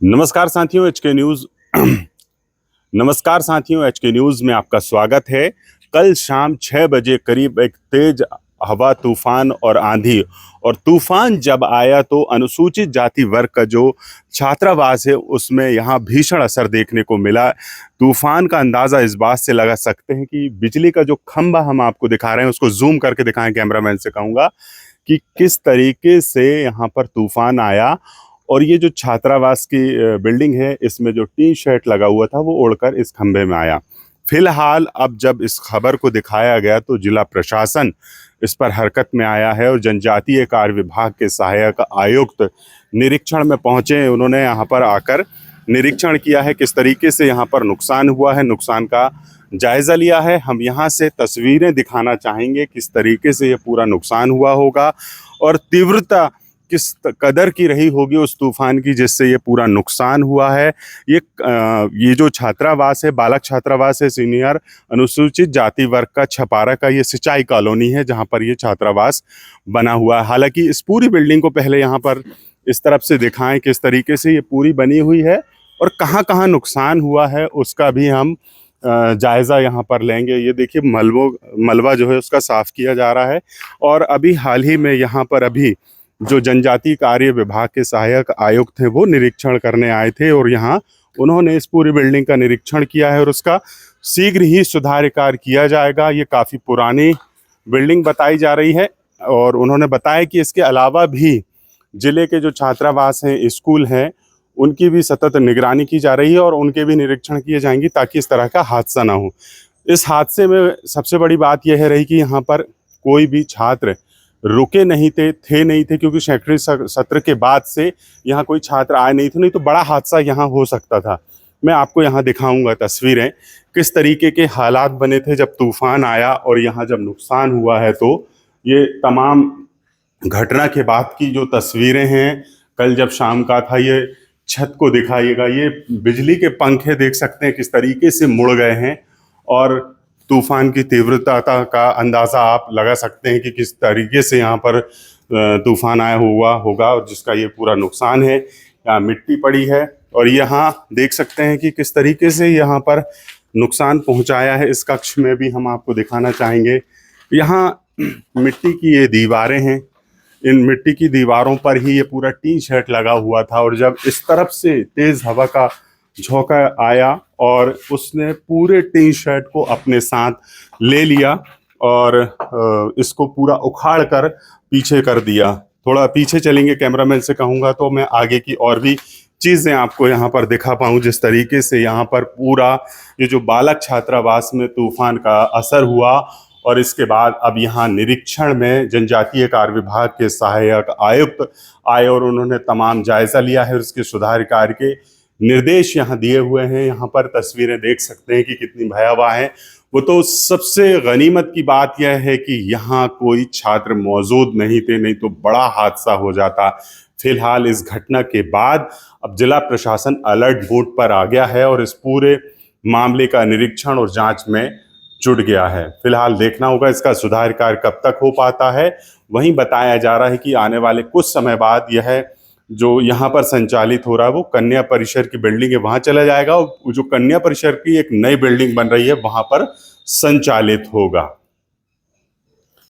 नमस्कार साथियों, HK news नमस्कार साथियों, एचके न्यूज़ में आपका स्वागत है। कल शाम 6 बजे करीब एक तेज हवा, तूफान और आंधी और तूफान जब आया तो अनुसूचित जाति वर्ग का जो छात्रावास है उसमें यहाँ भीषण असर देखने को मिला। तूफान का अंदाज़ा इस बात से लगा सकते हैं कि बिजली का जो खंभा हम आपको दिखा रहे हैं उसको जूम करके दिखाएं, कैमरामैन से कहूँगा कि किस तरीके से यहाँ पर तूफान आया। और ये जो छात्रावास की बिल्डिंग है, इसमें जो टीन शेड लगा हुआ था वो उड़कर इस खंभे में आया। फिलहाल अब जब इस खबर को दिखाया गया तो जिला प्रशासन इस पर हरकत में आया है और जनजातीय कार्य विभाग के सहायक आयुक्त निरीक्षण में पहुंचे। उन्होंने यहाँ पर आकर निरीक्षण किया है, किस तरीके से यहाँ पर नुकसान हुआ है, नुकसान का जायज़ा लिया है। हम यहाँ से तस्वीरें दिखाना चाहेंगे किस तरीके से ये पूरा नुकसान हुआ होगा और तीव्रता किस कदर की रही होगी उस तूफान की जिससे ये पूरा नुकसान हुआ है। ये जो छात्रावास है, बालक छात्रावास है, सीनियर अनुसूचित जाति वर्ग का छपारा का ये सिंचाई कॉलोनी है जहाँ पर ये छात्रावास बना हुआ है। हालांकि इस पूरी बिल्डिंग को पहले यहाँ पर इस तरफ से दिखाएं किस तरीके से ये पूरी बनी हुई है और कहाँ कहाँ नुकसान हुआ है उसका भी हम जायज़ा यहाँ पर लेंगे। ये देखिए मलबा जो है उसका साफ़ किया जा रहा है। और अभी हाल ही में यहाँ पर अभी जो जनजातीय कार्य विभाग के सहायक आयुक्त थे वो निरीक्षण करने आए थे और यहाँ उन्होंने इस पूरी बिल्डिंग का निरीक्षण किया है और उसका शीघ्र ही सुधार कार्य किया जाएगा। ये काफ़ी पुरानी बिल्डिंग बताई जा रही है और उन्होंने बताया कि इसके अलावा भी ज़िले के जो छात्रावास हैं, स्कूल हैं, उनकी भी सतत निगरानी की जा रही है और उनके भी निरीक्षण किए जाएंगे ताकि इस तरह का हादसा ना हो। इस हादसे में सबसे बड़ी बात यह रही कि यहाँ पर कोई भी छात्र रुके नहीं थे क्योंकि शैक्षणिक सत्र के बाद से यहाँ कोई छात्र आए नहीं थे, नहीं तो बड़ा हादसा यहाँ हो सकता था। मैं आपको यहाँ दिखाऊंगा तस्वीरें किस तरीके के हालात बने थे जब तूफान आया और यहाँ जब नुकसान हुआ है। तो ये तमाम घटना के बाद की जो तस्वीरें हैं, कल जब शाम का था, ये छत को दिखाइएगा, ये बिजली के पंखे देख सकते हैं किस तरीके से मुड़ गए हैं और तूफान की तीव्रता का अंदाज़ा आप लगा सकते हैं कि किस तरीके से यहाँ पर तूफान आया हुआ होगा और जिसका ये पूरा नुकसान है। यहाँ मिट्टी पड़ी है और यहाँ देख सकते हैं कि किस तरीके से यहाँ पर नुकसान पहुँचाया है। इस कक्ष में भी हम आपको दिखाना चाहेंगे। यहाँ मिट्टी की ये दीवारें हैं, इन मिट्टी की दीवारों पर ही ये पूरा टीन शेड लगा हुआ था और जब इस तरफ से तेज़ हवा का झोंका आया और उसने पूरे टीन शेड को अपने साथ ले लिया और इसको पूरा उखाड़ कर पीछे कर दिया। थोड़ा पीछे चलेंगे, कैमरामैन से कहूँगा तो मैं आगे की और भी चीज़ें आपको यहाँ पर दिखा पाऊँ जिस तरीके से यहाँ पर पूरा ये जो बालक छात्रावास में तूफान का असर हुआ। और इसके बाद अब यहाँ निरीक्षण में जनजातीय कार्य विभाग के सहायक आयुक्त आए और उन्होंने तमाम जायज़ा लिया है और उसके सुधार कार्य के निर्देश यहाँ दिए हुए हैं। यहाँ पर तस्वीरें देख सकते हैं कि कितनी भयावह हैं। वो तो सबसे गनीमत की बात यह है कि यहाँ कोई छात्र मौजूद नहीं थे, नहीं तो बड़ा हादसा हो जाता। फिलहाल इस घटना के बाद अब जिला प्रशासन अलर्ट मोड पर आ गया है और इस पूरे मामले का निरीक्षण और जांच में जुट गया है। फिलहाल देखना होगा इसका सुधार कार्य कब तक हो पाता है। वहीं बताया जा रहा है कि आने वाले कुछ समय बाद यह जो यहाँ पर संचालित हो रहा है वो कन्या परिसर की बिल्डिंग है, वहाँ चला जाएगा और जो कन्या परिसर की एक नई बिल्डिंग बन रही है वहाँ पर संचालित होगा।